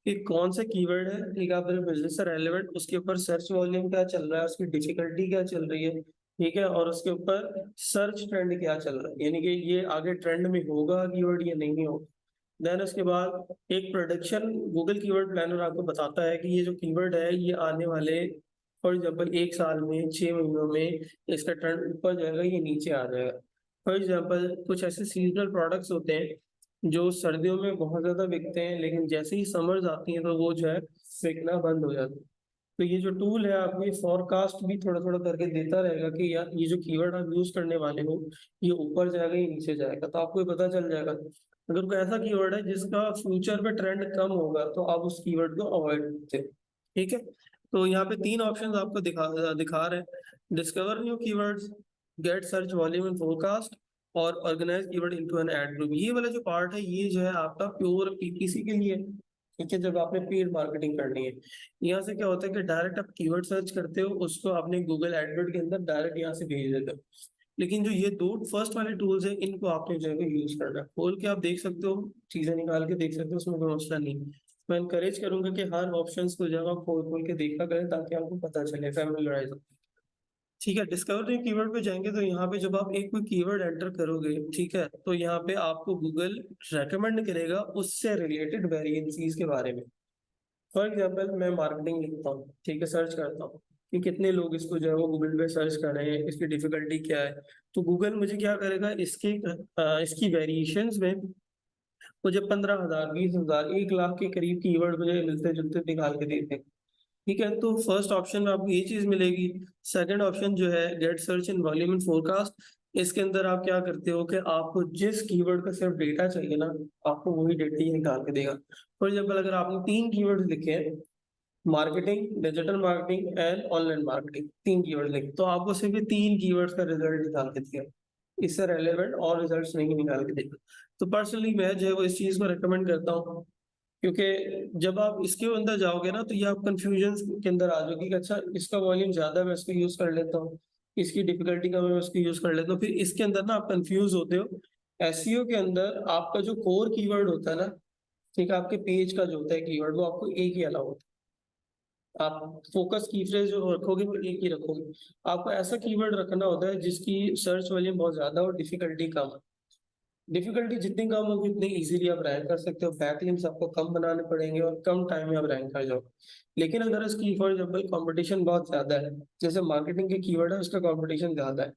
कि कौन सा कीवर्ड है, ठीक है, अपने बिजनेस से रेलेवेंट, उसके ऊपर सर्च वॉल्यूम क्या चल रहा है, उसकी डिफिकल्टी क्या चल रही है। ठीक है, और उसके ऊपर सर्च ट्रेंड क्या चल रहा है, यानी कि ये आगे ट्रेंड में होगा कीवर्ड या नहीं होगा। देन उसके बाद एक प्रोडक्शन गूगल कीवर्ड प्लानर आपको बताता है कि ये जो कीवर्ड है ये आने वाले फॉर एग्जाम्पल 1 साल में, 6 महीनों में इसका ट्रेंड ऊपर जाएगा, ये नीचे आ जाएगा। फॉर एग्जाम्पल कुछ ऐसे सीजनल प्रोडक्ट्स होते हैं जो सर्दियों में बहुत ज्यादा बिकते हैं, लेकिन जैसे ही समर्स आती हैं तो वो जो है बिकना बंद हो जाता है। तो ये जो टूल है आपको ये फोरकास्ट भी थोड़ा थोड़ा करके देता रहेगा कि यार ये जो कीवर्ड आप यूज करने वाले हो ये ऊपर जाएगा या नीचे जाएगा, तो आपको ये पता चल जाएगा। अगर कोई ऐसा कीवर्ड है जिसका फ्यूचर पे ट्रेंड कम होगा तो आप उस कीवर्ड को अवॉइड करते हैं। ठीक है, तो यहाँ पे 3 ऑप्शंस आपको दिखा दिखा रहे हैं। Discover new keywords, get search volume and forecast, और organise keyword into an ad group. ये वाला जो पार्ट है ये जो है आपका प्योर पीपीसी के लिए है। ठीक है, जब आपने पेड मार्केटिंग करनी है, यहाँ से क्या होता है कि डायरेक्ट आप कीवर्ड सर्च करते हो, उसको आपने गूगल एडवर्ड के अंदर डायरेक्ट यहाँ से भेज देते हो। लेकिन जो ये 2 फर्स्ट वाले टूल्स हैं इनको आपने जो है यूज करना है। खोल के आप देख सकते हो, चीजें निकाल के देख सकते हो, उसमें कोई मसला नहीं। मैं इनकरेज करूंगा कि हर ऑप्शंस को जो है आप खोल खोल के देखा करें ताकि आपको पता चले, फैमिलियराइज हो। ठीक है, डिस्कवर कीवर्ड पे जाएंगे तो यहाँ पे जब आप एक कोई कीवर्ड एंटर करोगे, ठीक है, तो यहाँ पे आपको गूगल रेकमेंड करेगा उससे रिलेटेड वेरिएंसीज के बारे में। फॉर एग्जाम्पल मैं मार्केटिंग लिखता हूँ, ठीक है, सर्च करता हूँ कि कितने लोग इसको जो है वो गूगल पे सर्च कर रहे हैं, इसकी डिफिकल्टी क्या है। तो गूगल मुझे क्या करेगा, इसकी वेरिएशंस में मुझे 15,000, 20,000, 1 लाख के करीब कीवर्ड मुझे मिलते जुलते निकाल के देते हैं। ठीक है, तो फर्स्ट ऑप्शन में आपको ये चीज मिलेगी। सेकंड ऑप्शन जो है get search in volume and forecast, इसके अंदर आप क्या करते हो कि आपको जिस कीवर्ड का सिर्फ डेटा चाहिए ना, आपको वही डेटा ही निकाल के देगा। फॉर एग्जाम्पल अगर आपने 3 कीवर्ड लिखे हैं, marketing, digital marketing and online marketing, 3 keyword लिखे, तो आपको सिर्फ ये 3 कीवर्ड्स का रिजल्ट निकाल के दिया, इससे रेलेवेंट और रिजल्ट्स नहीं निकाल के देगा। तो पर्सनली मैं जो है वो इस चीज को रिकमेंड करता हूँ, क्योंकि जब आप इसके अंदर जाओगे ना तो ये आप कंफ्यूजन के अंदर आ जाओगे कि अच्छा इसका वॉल्यूम ज्यादा है मैं इसको यूज कर लेता हूँ, इसकी डिफिकल्टी कम है मैं उसको यूज कर लेता हूँ, फिर इसके अंदर ना आप कंफ्यूज होते हो। एसईओ के अंदर आपका जो कोर कीवर्ड होता है ना, ठीक है, आपके पेज का जो होता है कीवर्ड वो आपको एक ही अलाउ होता है। आप फोकस की फ्रेज जो रखोगे वो एक ही रखोगे। आपको ऐसा कीवर्ड रखना होता है जिसकी सर्च वॉल्यूम बहुत ज्यादा और डिफिकल्टी कम है। डिफिकल्टी जितनी कम होगी उतनी इजीली आप रैंक कर सकते हो, बैकलिंक्स आपको कम बनाने पड़ेंगे और कम टाइम में आप रैंक कर जाओ। लेकिन अगर इसकी फॉर एग्जाम्पल कंपटीशन बहुत ज्यादा है, जैसे मार्केटिंग के कीवर्ड है उसका कंपटीशन ज्यादा है,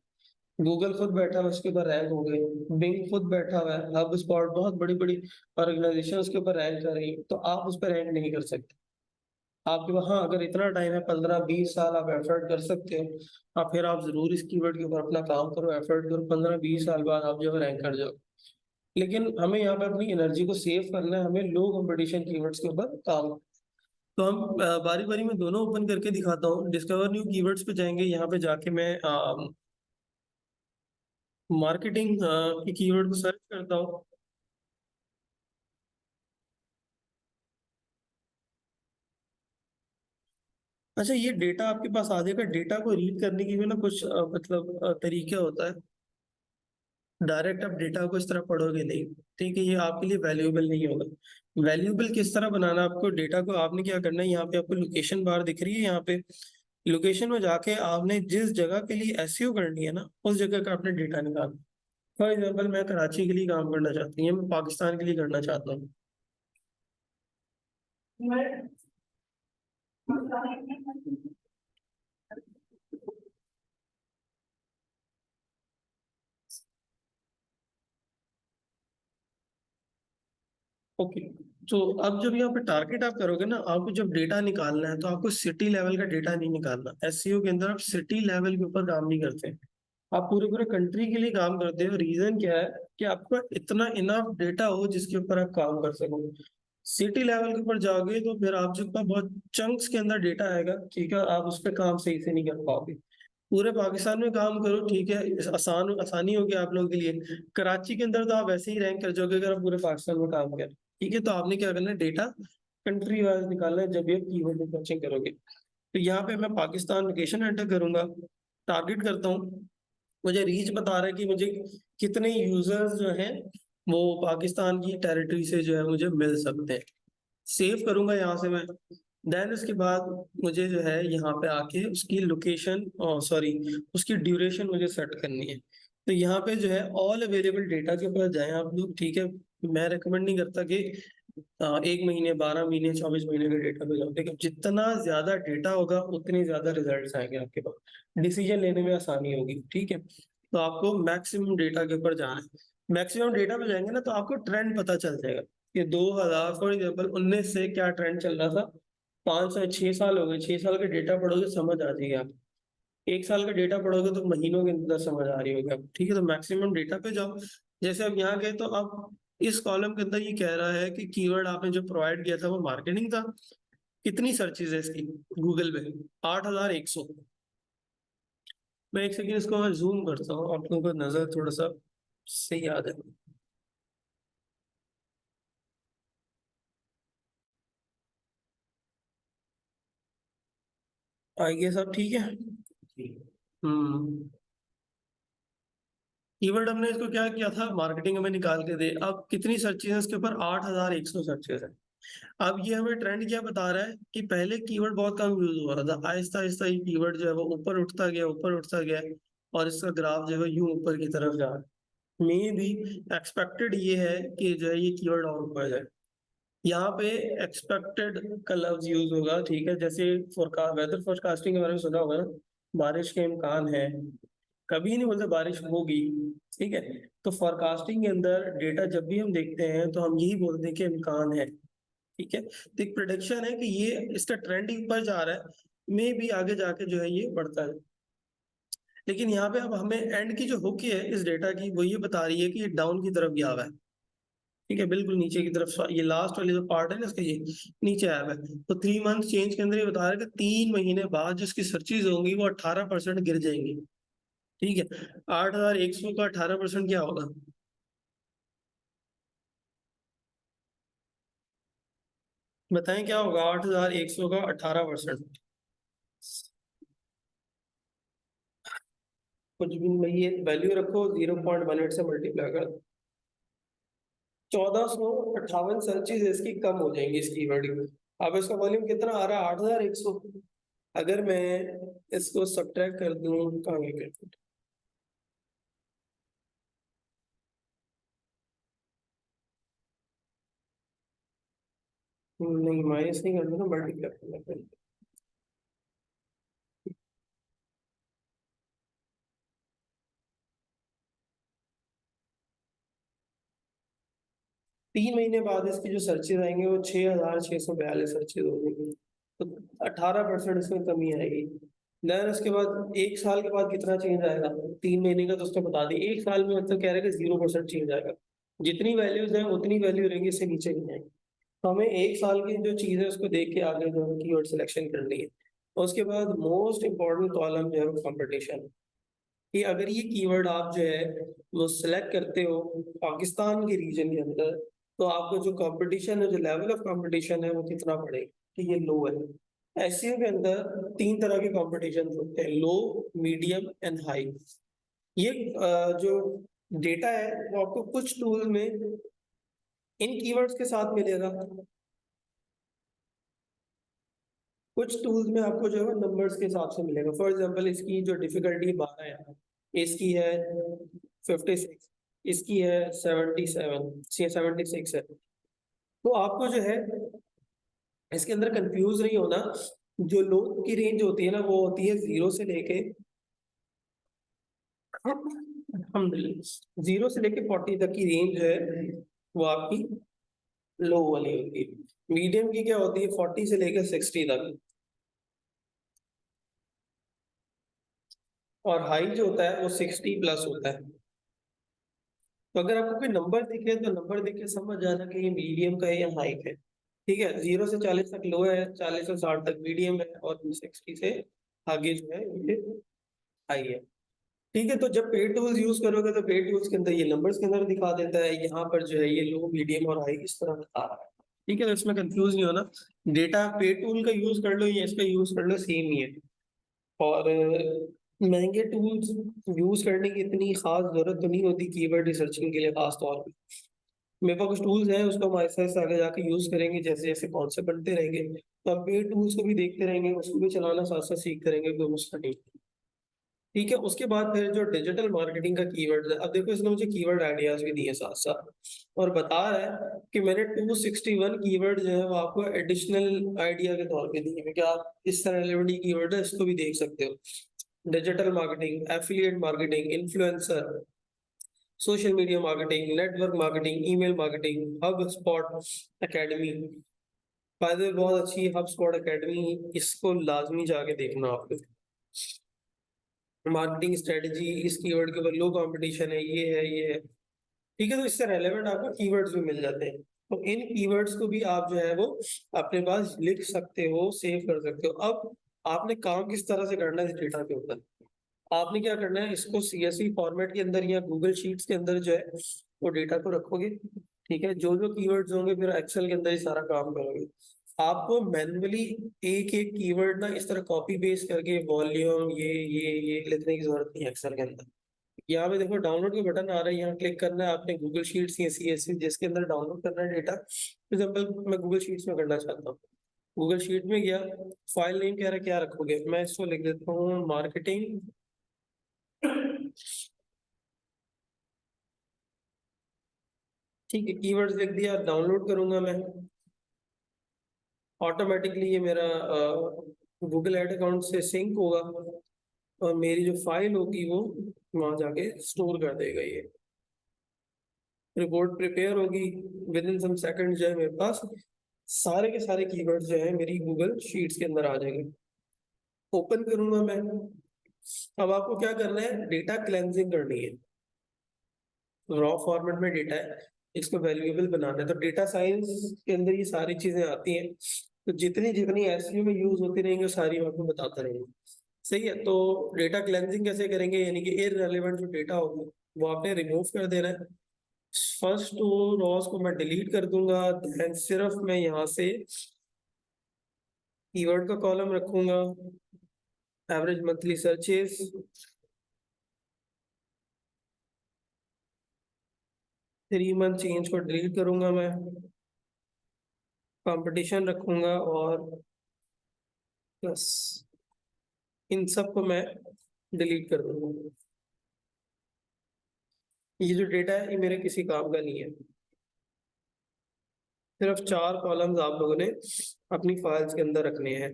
गूगल खुद बैठा है उसके ऊपर रैंक हो गई, बिंग खुद बैठा हुआ है, हब स्पॉट बहुत बड़ी बड़ी ऑर्गेनाइजेशन उसके ऊपर रैंक कर रही है, तो आप उस पर रैंक नहीं कर सकते। आपके पास हाँ अगर इतना टाइम है 15-20 साल आप एफर्ट कर सकते हो, आप फिर आप जरूर इस कीवर्ड के ऊपर अपना काम करो, एफर्ट करो, 15-20 साल बाद आप जो है रैंक कर जाओ। लेकिन हमें यहाँ पे अपनी एनर्जी को सेव करना है, हमें लो कंपटीशन कीवर्ड्स के ऊपर काम। तो हम बारी बारी में दोनों ओपन करके दिखाता हूँ। डिस्कवर न्यू कीवर्ड्स पे जाएंगे, यहाँ पे जाके मैं मार्केटिंग की कीवर्ड को सर्च करता हूँ। अच्छा, ये डेटा आपके पास आ जाएगा। डेटा को रीड करने की भी ना कुछ मतलब तरीका होता है। डायरेक्ट आप डेटा को इस तरह पढ़ोगे नहीं, ठीक है, ये आपके लिए वैल्यूएबल नहीं होगा। वैल्यूएबल किस तरह बनाना है आपको डेटा को, आपने क्या करना है, यहाँ पे आपको लोकेशन बार दिख रही है, यहाँ पे लोकेशन में जाके आपने जिस जगह के लिए एसईओ करनी है ना, उस जगह का आपने डेटा निकालना। फॉर एग्जाम्पल मैं कराची के लिए काम करना चाहती हूँ, या मैं पाकिस्तान के लिए करना चाहता हूँ। ओके, तो अब जब यहाँ पे टारगेट आप करोगे ना, आपको जब डेटा निकालना है तो आपको सिटी लेवल का डेटा नहीं निकालना। एसईओ के अंदर आप सिटी लेवल के ऊपर काम नहीं करते, आप पूरे पूरे कंट्री के लिए काम करते हो। रीजन क्या है कि आपका इतना इनफ डेटा हो जिसके ऊपर आप काम कर सको। सिटी लेवल के ऊपर जाओगे तो फिर आप जो बहुत चंक्स के अंदर डेटा आएगा, ठीक है, आप उस पर काम सही से नहीं कर पाओगे। पूरे पाकिस्तान में काम करो, ठीक है, आसानी होगी आप लोगों के लिए। कराची के अंदर तो आप वैसे ही रैंक कर जाओगे अगर आप पूरे पाकिस्तान में काम करें, ठीक है। तो आपने क्या करना है, डेटा कंट्री वाइज निकालना है जब ये कीवर्ड सर्चिंग करोगे। तो यहाँ पे मैं पाकिस्तान लोकेशन एंटर करूंगा, टारगेट करता हूँ। मुझे रीच बता रहा है कि मुझे कितने यूजर्स जो हैं वो पाकिस्तान की टेरिटरी से जो है मुझे मिल सकते हैं। सेव करूंगा यहाँ से मैं। देन उसके बाद मुझे जो है यहाँ पे आके उसकी लोकेशन, सॉरी, उसकी ड्यूरेशन मुझे सेट करनी है। तो यहाँ पे जो है ऑल अवेलेबल डेटा के ऊपर जाएं आप लोग, ठीक है। मैं रेकमेंड नहीं करता कि 1 महीने, 12 महीने, 24 महीने के डेटा पे जाओ, लेकिन जितना ज्यादा डेटा होगा उतने ज्यादा रिजल्ट आएंगे आपके पास, डिसीजन लेने में आसानी होगी, ठीक है। तो आपको मैक्सिमम डेटा के ऊपर जाना है। मैक्सिमम डेटा पे जाएंगे ना तो आपको ट्रेंड पता चल जाएगा कि 2000 फॉर एग्जाम्पल 19 से क्या ट्रेंड चल रहा था। 5 से 6 साल हो गए, 6 साल का डेटा पढ़ोगे समझ आ जाएगी आप। 1 साल का डेटा पढ़ोगे तो महीनों के अंदर समझ आ रही होगी आप, ठीक है। तो मैक्सिमम डेटा पे जाओ। जैसे अब यहाँ गए तो अब इस कॉलम के अंदर ये कह रहा है कि कीवर्ड आपने जो प्रोवाइड किया था वो मार्केटिंग था। कितनी सर्चेज है इसकी गूगल पे? 8100। मैं एक सेकंड इसको मैं जूम करता हूँ, आप लोगों को नजर थोड़ा सा सही आ जाए। आइए सब ठीक है। ठीक है। हम्म। कीवर्ड हमने इसको क्या किया था, मार्केटिंग हमें निकाल के दे। अब कितनी सर्चेज है इसके ऊपर? 8100 सर्चेज है। अब ये हमें ट्रेंड क्या बता रहा है कि पहले कीवर्ड बहुत कम यूज हो रहा था, आहिस्ता आहिस्ता ये कीवर्ड जो है वो ऊपर उठता गया, ऊपर उठता गया, और इसका ग्राफ जो है यूं ऊपर की तरफ जा रहा है। मे भी एक्सपेक्टेड ये है कि जो है ये कीवर्ड और ऊपर जाए। यहाँ पे एक्सपेक्टेड का लफ्ज यूज होगा, ठीक है। जैसे फोरकास्ट, वेदर फोरकास्टिंग के बारे में सुना होगा ना, बारिश के इम्कान है, कभी नहीं बोलते बारिश होगी, ठीक है। तो फोरकास्टिंग के अंदर डेटा जब भी हम देखते हैं तो हम यही बोलते हैं कि इम्कान है, ठीक है। तो एक प्रोडिक्शन है कि ये इसका ट्रेंड ऊपर जा रहा है, मे भी आगे जाके जो है ये बढ़ता है। लेकिन यहाँ पे अब हमें एंड की जो हुक है इस डेटा की वो ये बता रही है कि ये डाउन की तरफ गया हुआ है, ठीक है, बिल्कुल नीचे की तरफ। ये लास्ट वाली जो पार्ट है ना इसका, ये नीचे आया हुआ है। तो 3 मंथ चेंज के अंदर ये बता रहा है कि 3 महीने बाद जिसकी सर्चेज होंगी वो 18% गिर जाएंगी, ठीक है। 8100 का 18% क्या होगा? बताएं क्या होगा 8100 का 18%? कुछ भी नहीं, ये वैल्यू रखो, 0.18 से मल्टीप्लाई कर दो। 1458 सर्चेज इसकी कम हो जाएंगी इस कीवर्ड की। अब इसका वॉल्यूम कितना आ रहा है? 8100। अगर मैं इसको सब्ट्रैक्ट कर दूं, कहाँ गई calculator? नहीं, माइनस नहीं करना ना, मल्टीप्लाई करना पड़ेगा। 3 महीने बाद इसकी जो सर्चेज आएंगे वो 6,642 सर्चेज हो जाएंगे, तो 18% इसमें कमी आएगी। देन उसके बाद 1 साल के बाद कितना चेंज आएगा, 3 महीने का तो उसने बता दी, 1 साल में मतलब कह रहे हैं कि 0% चेंज आएगा। जितनी वैल्यूज है उतनी वैल्यू रहेंगी, इससे नीचे नहीं आएगी। तो हमें 1 साल की जो चीज है उसको देख के आगे जो है कीवर्ड सिलेक्शन करनी है। और उसके बाद मोस्ट इंपॉर्टेंट कॉलम जो है वो कंपटीशन, कि अगर ये कीवर्ड आप जो है वो सिलेक्ट करते हो पाकिस्तान के रीजन के अंदर, तो आपको जो कंपटीशन है, जो लेवल ऑफ कंपटीशन है वो कितना पड़ेगा, कि ये लो है। एसईओ के अंदर 3 तरह के कंपटीशन होते हैं, लो, मीडियम एंड हाई। ये जो डेटा है वो आपको कुछ टूल में इन कीवर्ड्स के साथ मिलेगा, कुछ टूल्स में आपको जो है नंबर्स के हिसाब से मिलेगा। फॉर एग्जांपल इसकी जो डिफिकल्टी 12 है, इसकी है 56, इसकी है 76 है। तो आपको जो है इसके अंदर कंफ्यूज नहीं होना। जो लो की रेंज होती है ना, वो होती है 0 से लेके, अल्हम्दुलिल्लाह, 0 से लेके 40 तक की रेंज है, वो आपकी लो वाली होती है। मीडियम की क्या होती है, 40 से लेकर 60 तक। और हाई जो होता है वो 60+ होता है। तो अगर आपको कोई नंबर दिखे तो नंबर देख के समझ जाना कि ये मीडियम का है या हाई का है। ठीक है, 0 से 40 तक लो है, 40 से 60 तक मीडियम है, और 60 से आगे जो है ये हाई है। ठीक है, तो जब पेड टूल्स यूज करोगे तो पेड टूल्स के अंदर ये नंबर्स के अंदर दिखा देता है, यहाँ पर जो है ये लो, मीडियम और हाई इस तरह बता रहा है। ठीक है, तो इसमें कंफ्यूज नहीं होना। डेटा पेड टूल का यूज कर लो या इसका यूज कर लो, सेम ही है। और महंगे टूल्स यूज करने की इतनी खास जरूरत तो नहीं होती कीवर्ड रिसर्चिंग के लिए, खास तौर पे। मेरे पास कुछ टूल्स हैं, उसको हम ऐसे ऐसे आगे जाके यूज करेंगे, जैसे जैसे कॉन्सेप्ट बनते रहेंगे तो हम पेड टूल्स को भी देखते रहेंगे, उसको भी चलाना साथ साथ सीखते रहेंगे, कोई मसला नहीं। ठीक है, उसके बाद फिर जो डिजिटल मार्केटिंग का कीवर्ड है, अब देखो इसने मुझे कीवर्ड आइडियाज भी दिए साथ साथ, और बता रहा है कि मैंने 261 कीवर्ड जो है वो आपको एडिशनल आइडिया के तौर पे दिए हैं, कि आप इस तरह रिलेवेंट कीवर्ड है इसको भी देख सकते हो। Digital marketing, affiliate marketing, influencer, social media marketing, network marketing, email marketing, hub spot academy. फायदे बहुत अच्छी हब स्पॉट एकेडमी, इसको लाजमी जाके देखना आपको। मार्केटिंग स्ट्रेटजी, इस कीवर्ड के ऊपर लो कंपटीशन है, ये है। ठीक है, तो इससे रेलेवेंट आपको कीवर्ड्स भी मिल जाते हैं। तो इन कीवर्ड्स को भी आप जो है वो अपने पास लिख सकते हो, सेव कर सकते हो। अब आपने काम किस तरह से करना है इस डेटा के ऊपर, आपने क्या करना है, इसको सीएसवी फॉर्मेट के अंदर या गूगल शीट्स के अंदर जो है वो डेटा को रखोगे। ठीक है, जो जो कीवर्ड्स होंगे फिर एक्सेल के अंदर ही सारा काम करोगे। आपको मैन्युअली एक एक कीवर्ड ना इस तरह कॉपी पेस्ट करके वॉल्यूम ये लिखने की जरूरत नहीं है एक्सेल के अंदर। यहाँ पे देखो डाउनलोड के बटन आ रहा है, यहाँ क्लिक करना है आपने, गूगल शीट्स या सीएसवी जिसके अंदर डाउनलोड करना है डेटा। फॉर एग्जाम्पल मैं गूगल शीट्स में करना चाहता हूँ, गूगल शीट में गया, फाइल नेम कह रहा है क्या रखोगे, मैं इसको लिख देता हूँ मार्केटिंग। ठीक है, कीवर्ड्स लिख दिया, डाउनलोड करूंगा मैं, ऑटोमेटिकली ये मेरा गूगल एड अकाउंट से सिंक होगा, और मेरी जो फाइल होगी वो वहां जाके स्टोर कर देगा। ये रिपोर्ट प्रिपेयर होगी, विद इन सम सेकंड जो है मेरे पास सारे के सारे कीवर्ड्स जो है मेरी गूगल शीट्स के अंदर आ जाएंगे। ओपन करूंगा मैं। अब आपको क्या करना है, डेटा क्लेंजिंग करनी है। रॉ फॉर्मेट में डेटा है, इसको वैल्यूएबल बनाना है, तो डेटा साइंस के अंदर ये सारी चीजें आती हैं। तो जितनी जितनी एसईओ में यूज होती रहेंगी वो सारी मैं आपको बताता रहेंगे। सही है, तो डेटा क्लेंजिंग कैसे करेंगे, यानी कि इररिलेवेंट जो डेटा होगा वो आपने रिमूव कर देना है। फर्स्ट टू रॉस को मैं डिलीट कर दूंगा, देन सिर्फ मैं यहाँ से कीवर्ड का कॉलम रखूंगा, average monthly searches, 3 month change को डिलीट करूंगा मैं, कंपटीशन रखूंगा, और बस इन सब को मैं डिलीट कर दूंगा। ये जो डेटा है ये मेरे किसी काम का नहीं है। सिर्फ 4 कॉलम्स आप लोगों ने अपनी फाइल्स के अंदर रखने हैं।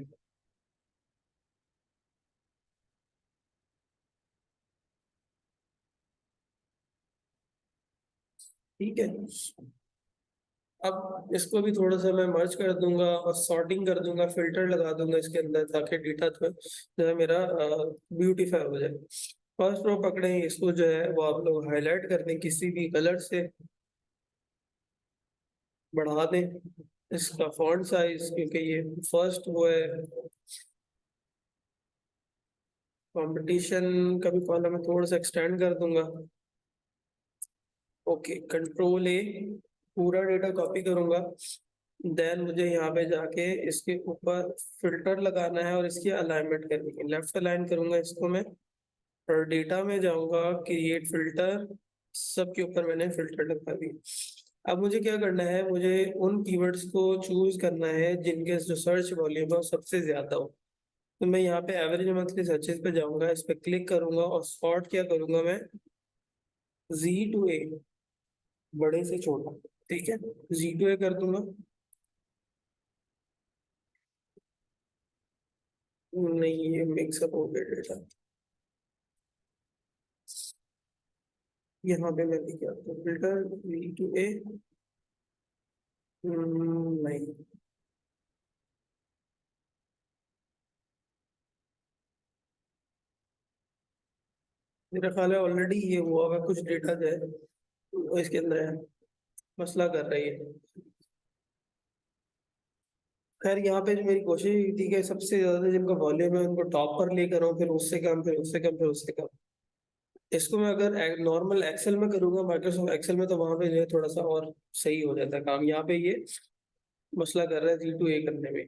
ठीक है, अब इसको भी थोड़ा सा मैं मर्ज कर दूंगा और सॉर्टिंग कर दूंगा, फिल्टर लगा दूंगा इसके अंदर, ताकि डेटा जो है मेरा ब्यूटीफाई हो जाए। फर्स्ट रो पकड़े, इसको जो है वो आप लोग हाईलाइट कर दें किसी भी कलर से, बढ़ा दें इसका फॉन्ट साइज, क्योंकि ये फर्स्ट वो है। कंपटीशन का भी कॉलम मैं थोड़ा सा एक्सटेंड कर दूंगा। ओके, कंट्रोल ए, पूरा डेटा कॉपी करूंगा। देन मुझे यहाँ पे जाके इसके ऊपर फिल्टर लगाना है और इसकी अलाइनमेंट करनी है। लेफ्ट अलाइन करूंगा इसको मैं, और डेटा में जाऊंगा, क्रिएट फिल्टर, सबके ऊपर मैंने फिल्टर लगा दी। अब मुझे क्या करना है, मुझे उन कीवर्ड्स को चूज करना है जिनके जो सर्च वॉल्यूम है वो सबसे ज्यादा हो। तो मैं यहाँ पे एवरेज मंथली सर्चेस पे जाऊंगा, इस पे क्लिक करूंगा और सॉर्ट क्या करूंगा मैं, Z to A, बड़े से छोटा, ठीक है, Z to A कर दूंगा। नहीं, ये मिक्सअप हो गया डेटा। यहाँ पे मैं क्या फिल्टर Z to A, नहीं, मेरा ख्याल है ऑलरेडी ये हुआ हुआ कुछ डेटा जो है वो इसके अंदर है, मसला कर रही है। खैर, यहाँ पे जो मेरी कोशिश हुई थी कि सबसे ज्यादा जिनका वॉल्यूम है उनको टॉप पर लेकर आऊँ, फिर उससे कम, फिर उससे कम, फिर उससे कम। इसको मैं अगर नॉर्मल एक्सेल में करूंगा, माइक्रोसॉफ्ट एक्सेल में, तो वहां पे जो है थोड़ा सा और सही हो जाता है काम। यहाँ पे ये मसला कर रहा है Z to A करने में।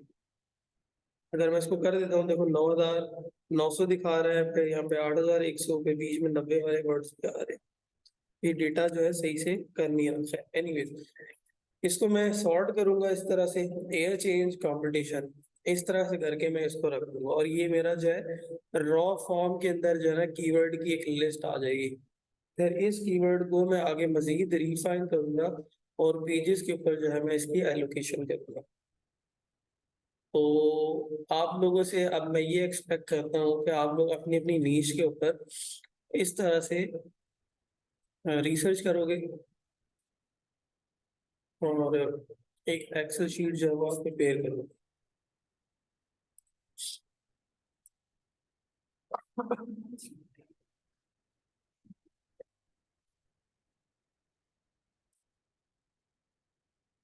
अगर मैं इसको कर देता हूँ, देखो 9,900 दिखा रहा है, फिर यहाँ पे 8,100 पे, बीच में 90 वाले वर्ड्स पे आ रहे हैं। ये डेटा जो है सही से कर नहीं रखा है। एनीवेज, इसको मैं सॉर्ट करूंगा इस तरह से, एयर चेंज कंपटीशन, इस तरह से करके मैं इसको रख दूंगा, और ये मेरा जो है रॉ फॉर्म के अंदर जो है ना कीवर्ड की एक लिस्ट आ जाएगी। फिर इस कीवर्ड को मैं आगे मजीद रिफाइन करूंगा और पेजेस के ऊपर जो है मैं इसकी एलोकेशन करूंगा। तो आप लोगों से अब मैं ये एक्सपेक्ट करता हूँ कि आप लोग अपनी अपनी नीश के ऊपर इस तरह से रिसर्च करोगे और एक एक्सेल शीट जो है वो आप प्रिपेयर करोगे।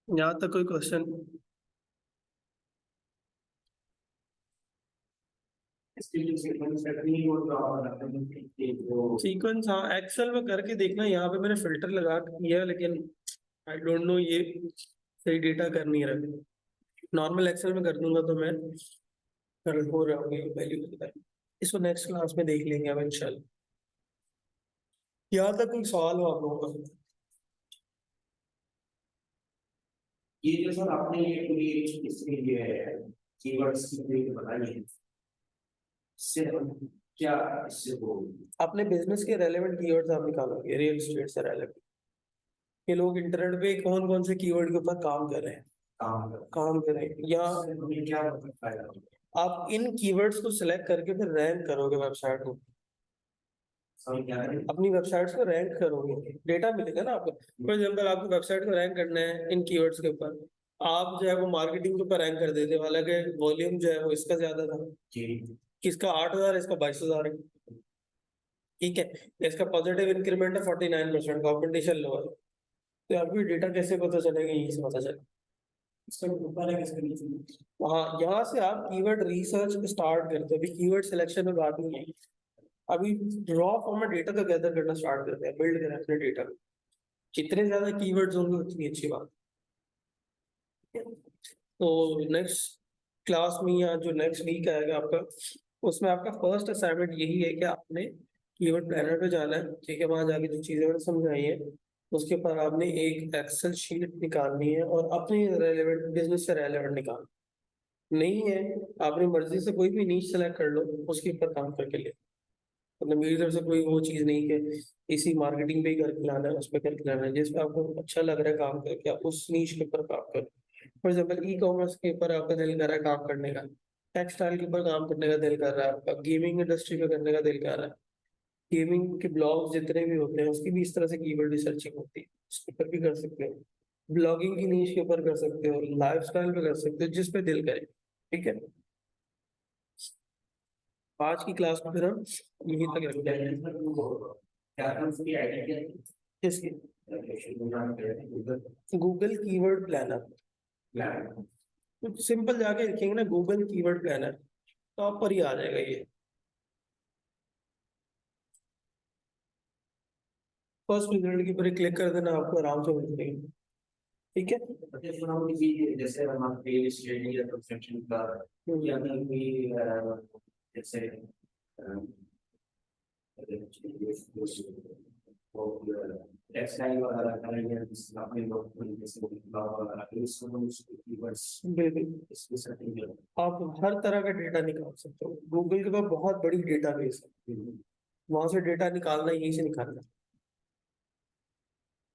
यहाँ तक कोई क्वेश्चन? सीक्वेंस, हाँ, एक्सेल में करके देखना। यहाँ पे मैंने फिल्टर लगा के किया, लेकिन आई डोंट नो ये सही डेटा कर नहीं रहा। नॉर्मल एक्सेल में कर दूंगा तो मैं कर हो रहा हूँ, वैल्यू। इसको नेक्स्ट क्लास में देख लेंगे अब इंशाल्लाह। यहाँ तक कोई सवाल हो आप लोगों का? ये जो सर आपने ये पूरी इसके लिए कीवर्ड्स की पूरी बताई है, इससे हम क्या इससे वो अपने बिजनेस के रेलेवेंट कीवर्ड्स आप निकालोगे, रियल एस्टेट से रेलेवेंट कि लोग इंटरनेट पे कौन कौन से कीवर्ड के ऊपर काम कर रहे हैं, काम कर रहे हैं, या हमें क्या फायदा होगा? आप इन कीवर्ड्स को सिलेक्ट करके फिर रैंक करोगे वेबसाइट को, हमें क्या करें? अपनी वेबसाइट्स को रैंक करोगे, डेटा मिलेगा ना आपको। फॉर एग्जाम्पल, आपको वेबसाइट को रैंक करना है इन कीवर्ड्स के ऊपर, आप जो है वो मार्केटिंग के ऊपर रैंक कर देते हो, हालांकि वॉल्यूम जो है वो इसका ज्यादा था, जी, किसका 8,000, इसका 22,000 है, ठीक है। इसका पॉजिटिव इंक्रीमेंट है 49%, कॉम्पिटिशन लो है, तो आपको डेटा कैसे पता चलेगा, यही से पता चलेगा। इसका ऊपर है किसके नीचे? हाँ, यहाँ से आप कीवर्ड रिसर्च स्टार्ट करते हो। अभी कीवर्ड सिलेक्शन में बात नहीं है, अभी रॉ फॉर्म में डेटा का गैदर करना स्टार्ट करते हैं, बिल्ड करें अपने डेटा को। जितने ज्यादा कीवर्ड्स होंगे उतनी अच्छी बात है। तो नेक्स्ट क्लास में या जो नेक्स्ट वीक आएगा आपका, उसमें आपका फर्स्ट असाइनमेंट यही है कि आपने कीवर्ड प्लानर पे जाना है, ठीक है। वहां जाके जो चीजें मैंने समझाई है उसके ऊपर आपने एक एक्सेल शीट निकालनी है और अपनी रेलेवेंट बिजनेस से रेलेवेंट निकालना। नहीं है, अपनी मर्जी से कोई भी नीच सेलेक्ट कर लो, उसके ऊपर काम करके ले। मतलब मेरी तरफ से कोई वो चीज नहीं कि इसी मार्केटिंग पे ही करके लाना है, उस पर करके लाना है, जिसपे आपको अच्छा लग रहा है काम करके आप उस नीच के ऊपर काम करो। फॉर एग्जाम्पल, ई कॉमर्स के ऊपर आपका दिल कर रहा है काम करने का, टेक्सटाइल के ऊपर काम करने का दिल कर रहा है आपका, गेमिंग इंडस्ट्री पे करने का दिल कर रहा है, गेमिंग के ब्लॉग्स जितने भी होते हैं उसकी भी इस तरह से कीवर्ड रिसर्चिंग होती है, उसके ऊपर भी कर सकते हो। ब्लॉगिंग की नीश के ऊपर कर सकते हो, लाइफस्टाइल पे कर सकते हो, जिस पे दिल करे। ठीक है, आज की क्लास में फिर हम यहीं तक रखते हैं। क्या था उसकी आईडी क्या थी? किसकी? Google Google keyword planner. Plan. कुछ सिंपल जाके लिखेंगे ना गूगल कीवर्ड प्लानर, टॉप पर ही आ जाएगा ये। फर्स्ट रिजल्ट की पर क्लिक कर देना, आपको आराम से मिल जाएगी। ठीक है। अच्छा सुना मुझे कि जैसे हमारा पेज स्टडी या कंस्ट्रक्शन का या अगर कोई जैसे टेक्सटाइल वगैरह करेंगे अपने लोग जैसे ब्लॉग वगैरह इसको कीवर्ड्स बिल्कुल, इसकी सेटिंग आप हर तरह का डेटा निकाल सकते हो, गूगल के पास बहुत बड़ी डेटाबेस है, वहां से डेटा निकालना, यहीं से निकालना।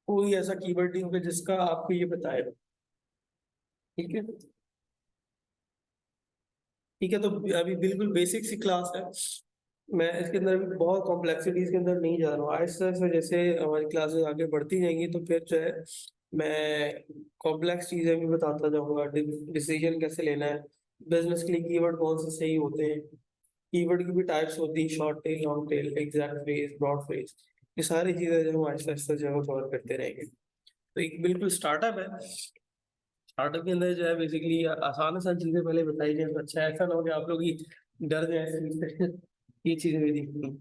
कोई ऐसा कीवर्ड नहीं होगा जिसका आपको ये बताएगा। ठीक है, ठीक है, तो अभी बिल्कुल बेसिक सी क्लास है, मैं इसके अंदर भी बहुत कॉम्प्लेक्सिटीज के अंदर नहीं जा रहा हूँ। आहिस्ता आहिस्ता जैसे हमारी क्लासेस आगे बढ़ती जाएंगी तो फिर जो है मैं कॉम्प्लेक्स चीजें भी बताता जाऊंगा, डिसीजन कैसे लेना है, बिजनेस के लिए कीवर्ड कौन से सही होते हैं, कीवर्ड की भी टाइप्स होती है, short tail, long tail, exact phrase, broad phrase, ये सारी चीजें जो हम आहिस्ता आहिस्ता जो है कवर करते रहेंगे। तो एक बिल्कुल स्टार्टअप है, स्टार्टअप के अंदर जो है बेसिकली आसान आसान चीजें पहले बताई जाए तो अच्छा है। ऐसा ना हो कि आप लोग ही डर जाए ये चीजें भी दिखती हैं।